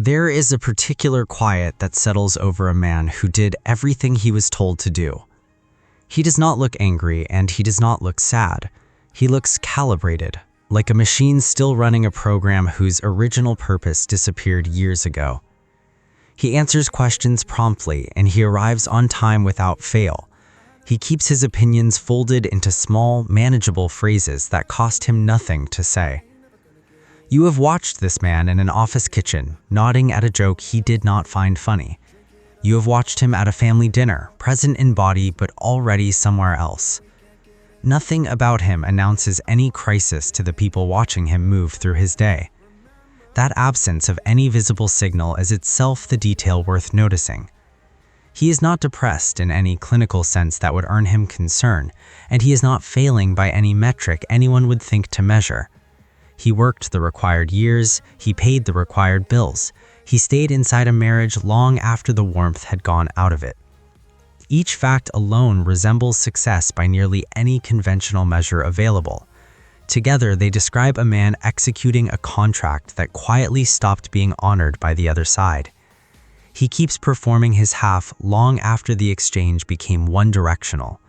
There is a particular quiet that settles over a man who did everything he was told to do. He does not look angry and he does not look sad. He looks calibrated, like a machine still running a program whose original purpose disappeared years ago. He answers questions promptly and he arrives on time without fail. He keeps his opinions folded into small, manageable phrases that cost him nothing to say. You have watched this man in an office kitchen, nodding at a joke he did not find funny. You have watched him at a family dinner, present in body but already somewhere else. Nothing about him announces any crisis to the people watching him move through his day. That absence of any visible signal is itself the detail worth noticing. He is not depressed in any clinical sense that would earn him concern, and he is not failing by any metric anyone would think to measure. He worked the required years, he paid the required bills, he stayed inside a marriage long after the warmth had gone out of it. Each fact alone resembles success by nearly any conventional measure available. Together, they describe a man executing a contract that quietly stopped being honored by the other side. He keeps performing his half long after the exchange became one-directional.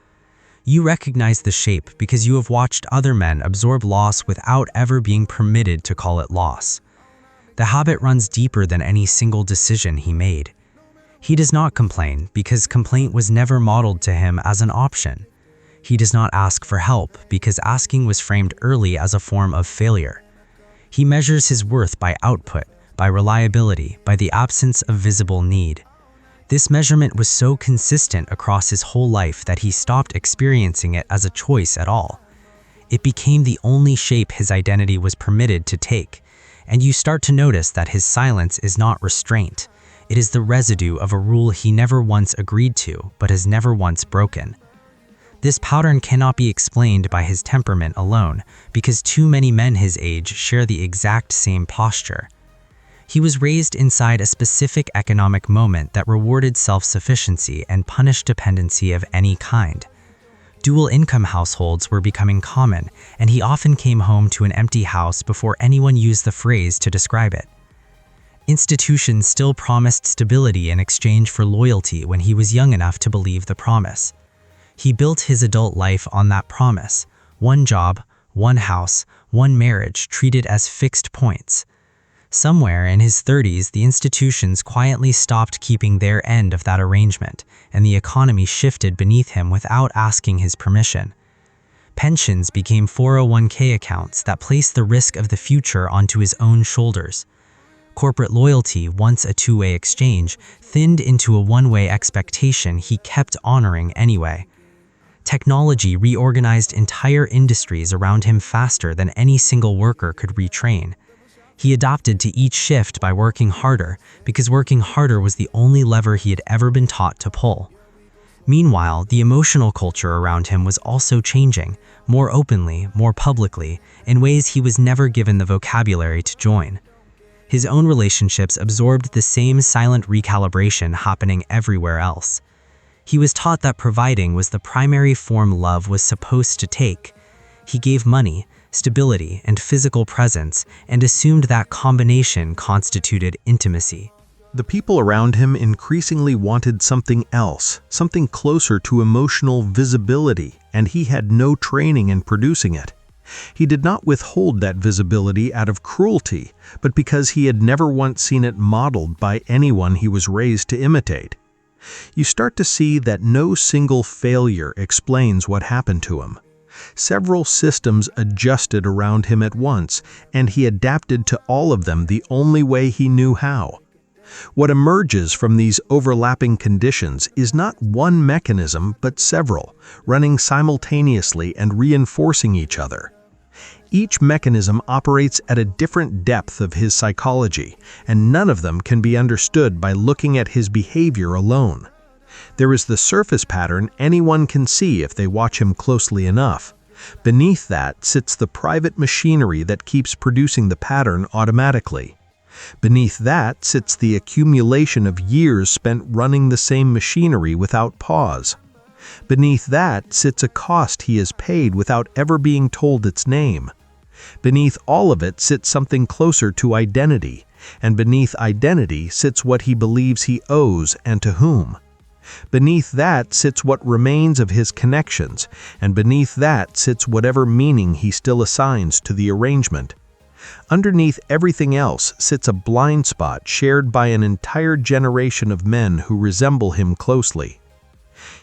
You recognize the shape because you have watched other men absorb loss without ever being permitted to call it loss. The habit runs deeper than any single decision he made. He does not complain because complaint was never modeled to him as an option. He does not ask for help because asking was framed early as a form of failure. He measures his worth by output, by reliability, by the absence of visible need. This measurement was so consistent across his whole life that he stopped experiencing it as a choice at all. It became the only shape his identity was permitted to take, and you start to notice that his silence is not restraint. It is the residue of a rule he never once agreed to, but has never once broken. This pattern cannot be explained by his temperament alone, because too many men his age share the exact same posture. He was raised inside a specific economic moment that rewarded self-sufficiency and punished dependency of any kind. Dual income households were becoming common, and he often came home to an empty house before anyone used the phrase to describe it. Institutions still promised stability in exchange for loyalty when he was young enough to believe the promise. He built his adult life on that promise: one job, one house, one marriage treated as fixed points. Somewhere in his 30s, the institutions quietly stopped keeping their end of that arrangement, and the economy shifted beneath him without asking his permission. Pensions became 401k accounts that placed the risk of the future onto his own shoulders. Corporate loyalty, once a two-way exchange, thinned into a one-way expectation he kept honoring anyway. Technology reorganized entire industries around him faster than any single worker could retrain. He adapted to each shift by working harder, because working harder was the only lever he had ever been taught to pull. Meanwhile, the emotional culture around him was also changing, more openly, more publicly, in ways he was never given the vocabulary to join. His own relationships absorbed the same silent recalibration happening everywhere else. He was taught that providing was the primary form love was supposed to take. He gave money, stability, and physical presence, and assumed that combination constituted intimacy. The people around him increasingly wanted something else, something closer to emotional visibility, and he had no training in producing it. He did not withhold that visibility out of cruelty, but because he had never once seen it modeled by anyone he was raised to imitate. You start to see that no single failure explains what happened to him. Several systems adjusted around him at once, and he adapted to all of them the only way he knew how. What emerges from these overlapping conditions is not one mechanism, but several, running simultaneously and reinforcing each other. Each mechanism operates at a different depth of his psychology, and none of them can be understood by looking at his behavior alone. There is the surface pattern anyone can see if they watch him closely enough. Beneath that sits the private machinery that keeps producing the pattern automatically. Beneath that sits the accumulation of years spent running the same machinery without pause. Beneath that sits a cost he has paid without ever being told its name. Beneath all of it sits something closer to identity, And beneath identity sits what he believes he owes and to whom. Beneath that sits what remains of his connections, and beneath that sits whatever meaning he still assigns to the arrangement. Underneath everything else sits a blind spot shared by an entire generation of men who resemble him closely.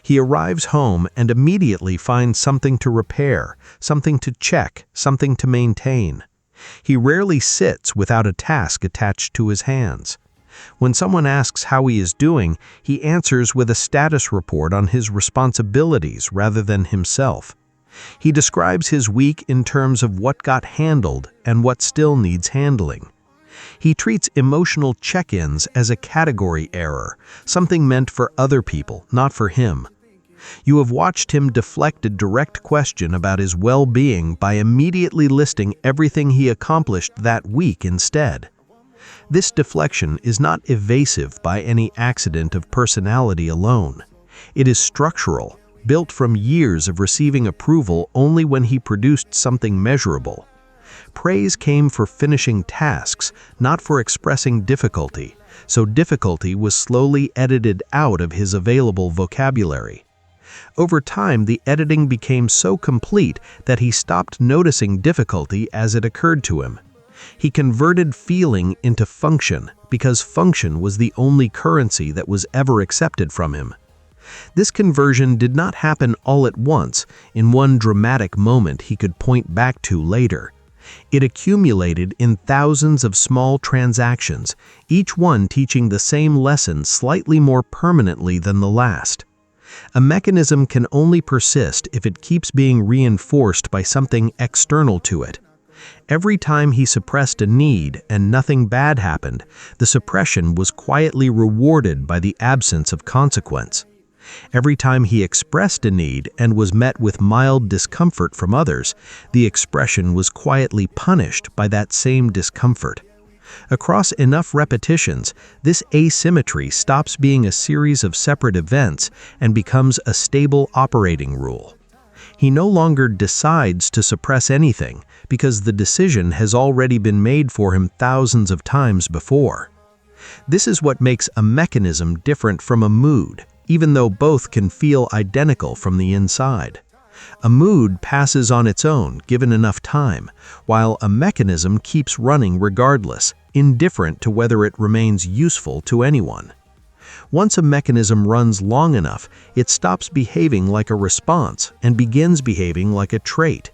He arrives home and immediately finds something to repair, something to check, something to maintain. He rarely sits without a task attached to his hands. When someone asks how he is doing, he answers with a status report on his responsibilities rather than himself. He describes his week in terms of what got handled and what still needs handling. He treats emotional check-ins as a category error, something meant for other people, not for him. You have watched him deflect a direct question about his well-being by immediately listing everything he accomplished that week instead. This deflection is not evasive by any accident of personality alone. It is structural, built from years of receiving approval only when he produced something measurable. Praise came for finishing tasks, not for expressing difficulty, so difficulty was slowly edited out of his available vocabulary. Over time, the editing became so complete that he stopped noticing difficulty as it occurred to him. He converted feeling into function because function was the only currency that was ever accepted from him. This conversion did not happen all at once, in one dramatic moment he could point back to later. It accumulated in thousands of small transactions, each one teaching the same lesson slightly more permanently than the last. A mechanism can only persist if it keeps being reinforced by something external to it. Every time he suppressed a need and nothing bad happened, the suppression was quietly rewarded by the absence of consequence. Every time he expressed a need and was met with mild discomfort from others, the expression was quietly punished by that same discomfort. Across enough repetitions, this asymmetry stops being a series of separate events and becomes a stable operating rule. He no longer decides to suppress anything because the decision has already been made for him thousands of times before. This is what makes a mechanism different from a mood, even though both can feel identical from the inside. A mood passes on its own, given enough time, while a mechanism keeps running regardless, indifferent to whether it remains useful to anyone. Once a mechanism runs long enough, it stops behaving like a response and begins behaving like a trait.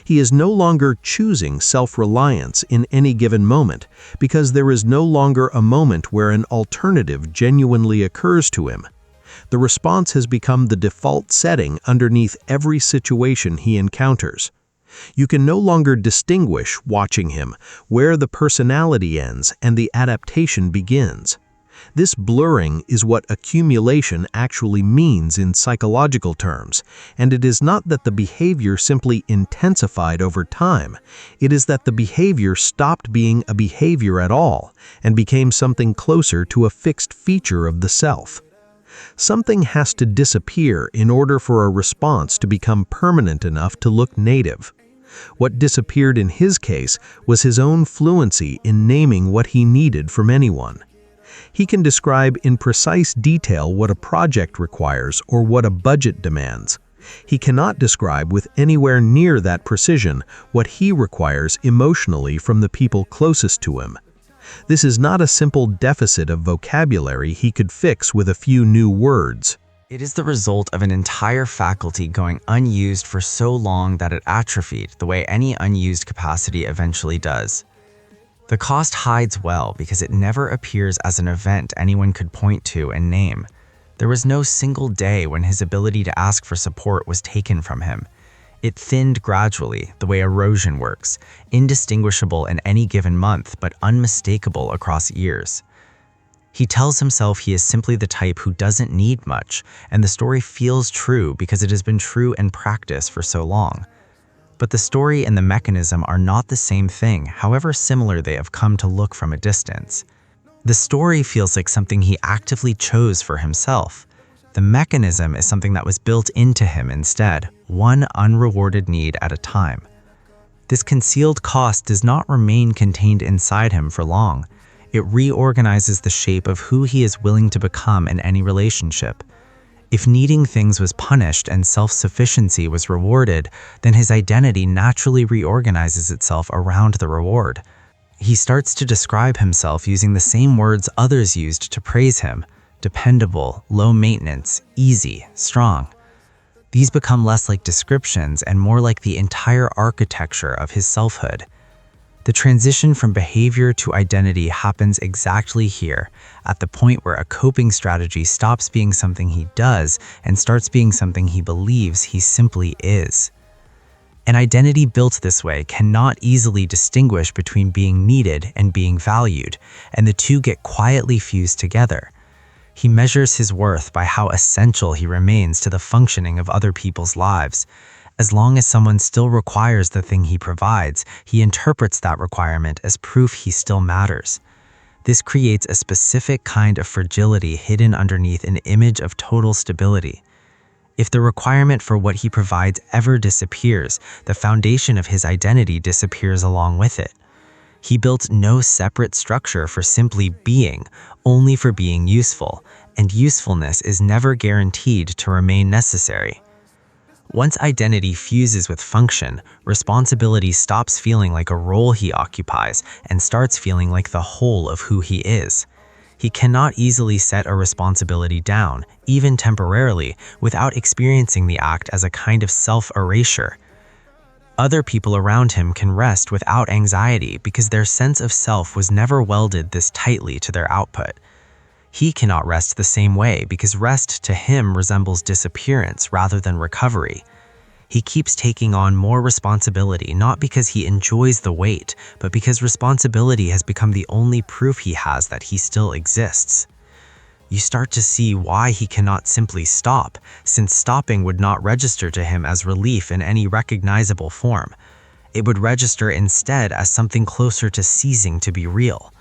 He is no longer choosing self-reliance in any given moment, because there is no longer a moment where an alternative genuinely occurs to him. The response has become the default setting underneath every situation he encounters. You can no longer distinguish, watching him, where the personality ends and the adaptation begins. This blurring is what accumulation actually means in psychological terms, and it is not that the behavior simply intensified over time, it is that the behavior stopped being a behavior at all and became something closer to a fixed feature of the self. Something has to disappear in order for a response to become permanent enough to look native. What disappeared in his case was his own fluency in naming what he needed from anyone. He can describe in precise detail what a project requires or what a budget demands. He cannot describe with anywhere near that precision what he requires emotionally from the people closest to him. This is not a simple deficit of vocabulary he could fix with a few new words. It is the result of an entire faculty going unused for so long that it atrophied, the way any unused capacity eventually does. The cost hides well because it never appears as an event anyone could point to and name. There was no single day when his ability to ask for support was taken from him. It thinned gradually, the way erosion works, indistinguishable in any given month but unmistakable across years. He tells himself he is simply the type who doesn't need much, and the story feels true because it has been true in practice for so long. But the story and the mechanism are not the same thing, however similar they have come to look from a distance. The story feels like something he actively chose for himself. The mechanism is something that was built into him instead, one unrewarded need at a time. This concealed cost does not remain contained inside him for long. It reorganizes the shape of who he is willing to become in any relationship. If needing things was punished and self-sufficiency was rewarded, then his identity naturally reorganizes itself around the reward. He starts to describe himself using the same words others used to praise him: dependable, low maintenance, easy, strong. These become less like descriptions and more like the entire architecture of his selfhood. The transition from behavior to identity happens exactly here, at the point where a coping strategy stops being something he does and starts being something he believes he simply is. An identity built this way cannot easily distinguish between being needed and being valued, and the two get quietly fused together. He measures his worth by how essential he remains to the functioning of other people's lives. As long as someone still requires the thing he provides, he interprets that requirement as proof he still matters. This creates a specific kind of fragility hidden underneath an image of total stability. If the requirement for what he provides ever disappears, the foundation of his identity disappears along with it. He built no separate structure for simply being, only for being useful, and usefulness is never guaranteed to remain necessary. Once identity fuses with function, responsibility stops feeling like a role he occupies and starts feeling like the whole of who he is. He cannot easily set a responsibility down, even temporarily, without experiencing the act as a kind of self-erasure. Other people around him can rest without anxiety because their sense of self was never welded this tightly to their output. He cannot rest the same way because rest to him resembles disappearance rather than recovery. He keeps taking on more responsibility not because he enjoys the weight, but because responsibility has become the only proof he has that he still exists. You start to see why he cannot simply stop, since stopping would not register to him as relief in any recognizable form. It would register instead as something closer to ceasing to be real.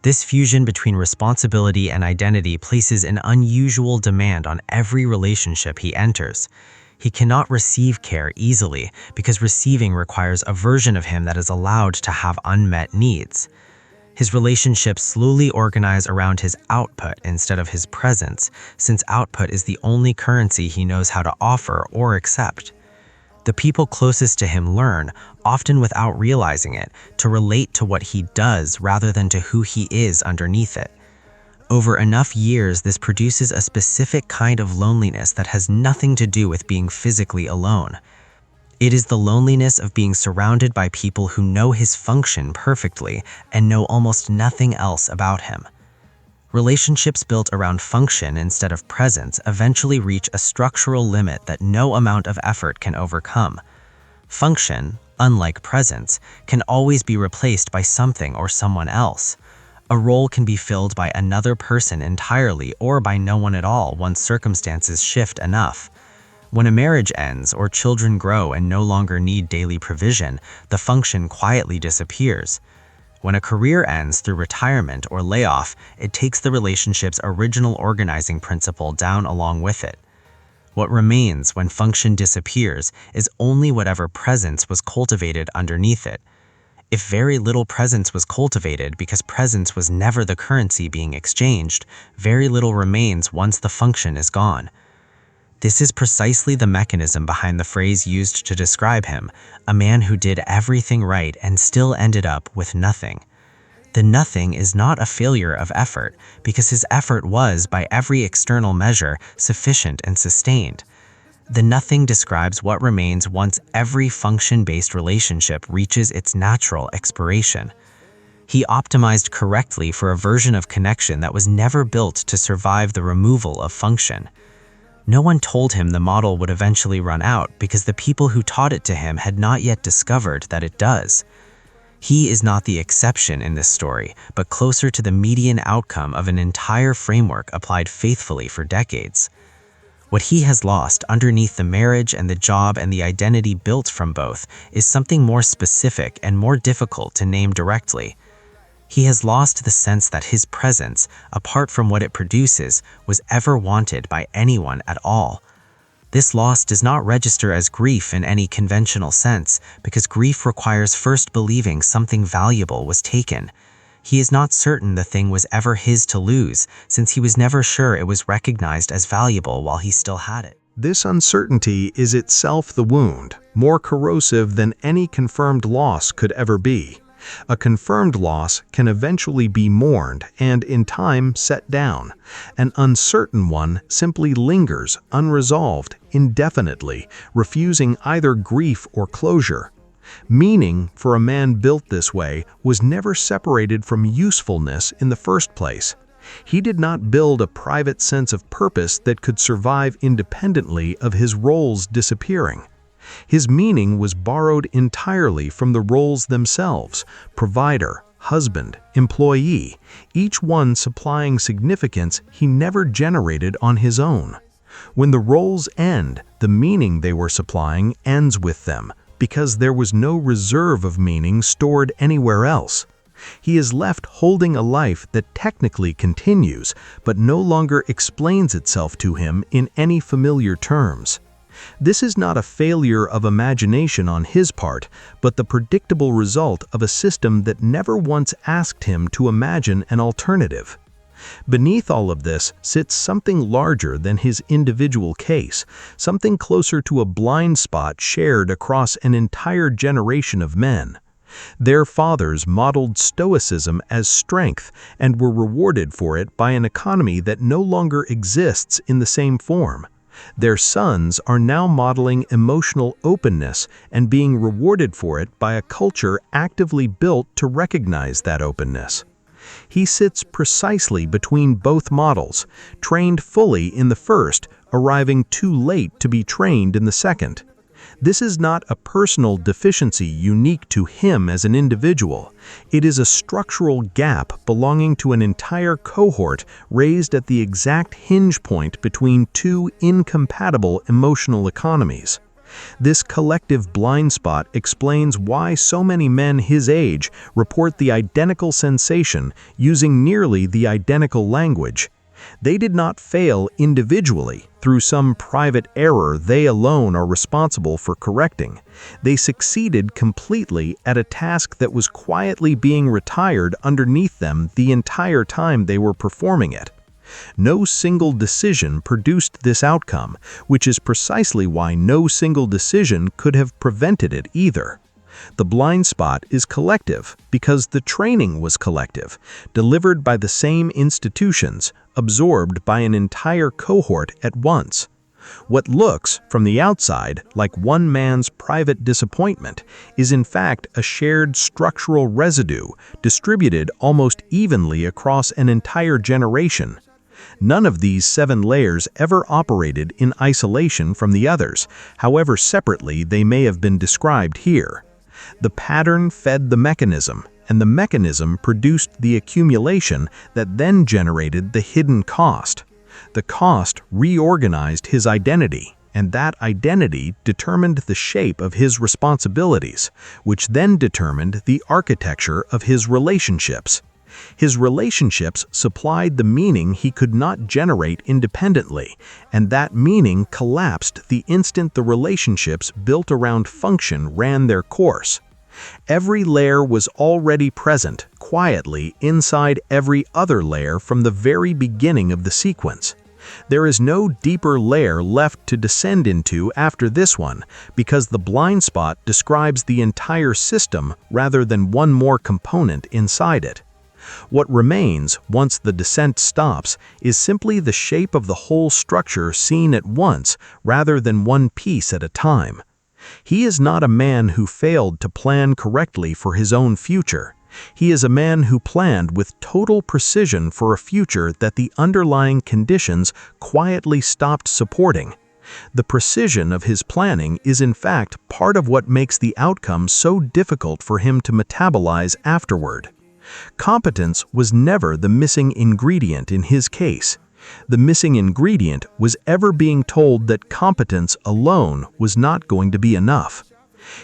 This fusion between responsibility and identity places an unusual demand on every relationship he enters. He cannot receive care easily because receiving requires a version of him that is allowed to have unmet needs. His relationships slowly organize around his output instead of his presence, since output is the only currency he knows how to offer or accept. The people closest to him learn, often without realizing it, to relate to what he does rather than to who he is underneath it. Over enough years, this produces a specific kind of loneliness that has nothing to do with being physically alone. It is the loneliness of being surrounded by people who know his function perfectly and know almost nothing else about him. Relationships built around function instead of presence eventually reach a structural limit that no amount of effort can overcome. Function, unlike presence, can always be replaced by something or someone else. A role can be filled by another person entirely or by no one at all once circumstances shift enough. When a marriage ends or children grow and no longer need daily provision, the function quietly disappears. When a career ends through retirement or layoff, it takes the relationship's original organizing principle down along with it. What remains when function disappears is only whatever presence was cultivated underneath it. If very little presence was cultivated because presence was never the currency being exchanged, very little remains once the function is gone. This is precisely the mechanism behind the phrase used to describe him, a man who did everything right and still ended up with nothing. The nothing is not a failure of effort, because his effort was, by every external measure, sufficient and sustained. The nothing describes what remains once every function-based relationship reaches its natural expiration. He optimized correctly for a version of connection that was never built to survive the removal of function. No one told him the model would eventually run out because the people who taught it to him had not yet discovered that it does. He is not the exception in this story, but closer to the median outcome of an entire framework applied faithfully for decades. What he has lost underneath the marriage and the job and the identity built from both is something more specific and more difficult to name directly. He has lost the sense that his presence, apart from what it produces, was ever wanted by anyone at all. This loss does not register as grief in any conventional sense, because grief requires first believing something valuable was taken. He is not certain the thing was ever his to lose, since he was never sure it was recognized as valuable while he still had it. This uncertainty is itself the wound, more corrosive than any confirmed loss could ever be. A confirmed loss can eventually be mourned and, in time, set down. An uncertain one simply lingers, unresolved, indefinitely, refusing either grief or closure. Meaning, for a man built this way, was never separated from usefulness in the first place. He did not build a private sense of purpose that could survive independently of his roles disappearing. His meaning was borrowed entirely from the roles themselves: provider, husband, employee, each one supplying significance he never generated on his own. When the roles end, the meaning they were supplying ends with them, because there was no reserve of meaning stored anywhere else. He is left holding a life that technically continues, but no longer explains itself to him in any familiar terms. This is not a failure of imagination on his part, but the predictable result of a system that never once asked him to imagine an alternative. Beneath all of this sits something larger than his individual case, something closer to a blind spot shared across an entire generation of men. Their fathers modeled stoicism as strength and were rewarded for it by an economy that no longer exists in the same form. Their sons are now modeling emotional openness and being rewarded for it by a culture actively built to recognize that openness. He sits precisely between both models, trained fully in the first, arriving too late to be trained in the second. This is not a personal deficiency unique to him as an individual. It is a structural gap belonging to an entire cohort raised at the exact hinge point between two incompatible emotional economies. This collective blind spot explains why so many men his age report the identical sensation using nearly the identical language. They did not fail individually through some private error they alone are responsible for correcting. They succeeded completely at a task that was quietly being retired underneath them the entire time they were performing it. No single decision produced this outcome, which is precisely why no single decision could have prevented it either. The blind spot is collective because the training was collective, delivered by the same institutions, absorbed by an entire cohort at once. What looks, from the outside, like one man's private disappointment is in fact a shared structural residue distributed almost evenly across an entire generation. None of these 7 layers ever operated in isolation from the others, however separately they may have been described here. The pattern fed the mechanism, and the mechanism produced the accumulation that then generated the hidden cost. The cost reorganized his identity, and that identity determined the shape of his responsibilities, which then determined the architecture of his relationships. His relationships supplied the meaning he could not generate independently, and that meaning collapsed the instant the relationships built around function ran their course. Every layer was already present, quietly, inside every other layer from the very beginning of the sequence. There is no deeper layer left to descend into after this one, because the blind spot describes the entire system rather than one more component inside it. What remains, once the descent stops, is simply the shape of the whole structure seen at once rather than one piece at a time. He is not a man who failed to plan correctly for his own future. He is a man who planned with total precision for a future that the underlying conditions quietly stopped supporting. The precision of his planning is in fact part of what makes the outcome so difficult for him to metabolize afterward. Competence was never the missing ingredient in his case. The missing ingredient was ever being told that competence alone was not going to be enough.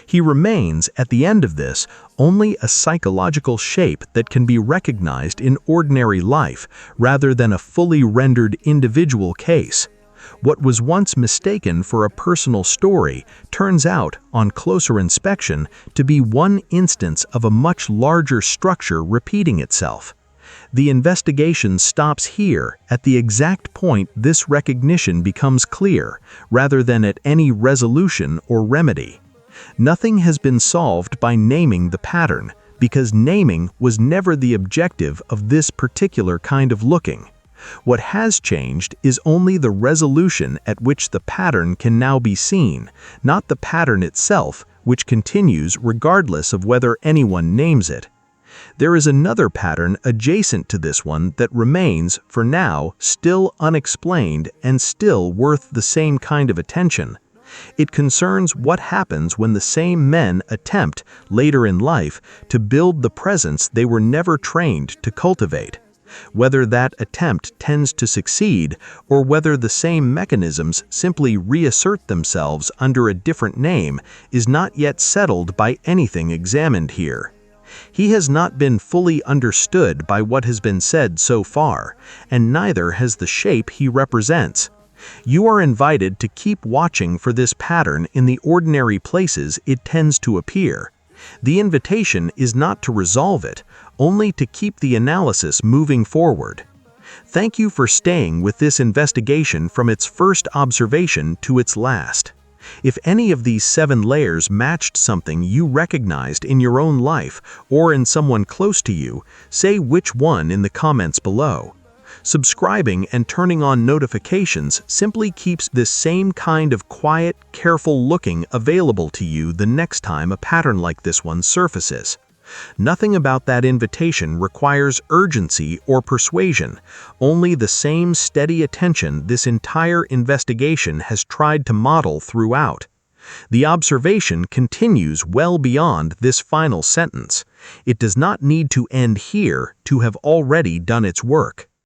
He remains, at the end of this, only a psychological shape that can be recognized in ordinary life rather than a fully rendered individual case. What was once mistaken for a personal story turns out, on closer inspection, to be one instance of a much larger structure repeating itself. The investigation stops here, at the exact point this recognition becomes clear, rather than at any resolution or remedy. Nothing has been solved by naming the pattern, because naming was never the objective of this particular kind of looking. What has changed is only the resolution at which the pattern can now be seen, not the pattern itself, which continues regardless of whether anyone names it. There is another pattern adjacent to this one that remains, for now, still unexplained and still worth the same kind of attention. It concerns what happens when the same men attempt, later in life, to build the presence they were never trained to cultivate. Whether that attempt tends to succeed, or whether the same mechanisms simply reassert themselves under a different name, is not yet settled by anything examined here. He has not been fully understood by what has been said so far, and neither has the shape he represents. You are invited to keep watching for this pattern in the ordinary places it tends to appear. The invitation is not to resolve it, only to keep the analysis moving forward. Thank you for staying with this investigation from its first observation to its last. If any of these 7 layers matched something you recognized in your own life or in someone close to you, say which one in the comments below. Subscribing and turning on notifications simply keeps this same kind of quiet, careful looking available to you the next time a pattern like this one surfaces. Nothing about that invitation requires urgency or persuasion, only the same steady attention this entire investigation has tried to model throughout. The observation continues well beyond this final sentence. It does not need to end here to have already done its work.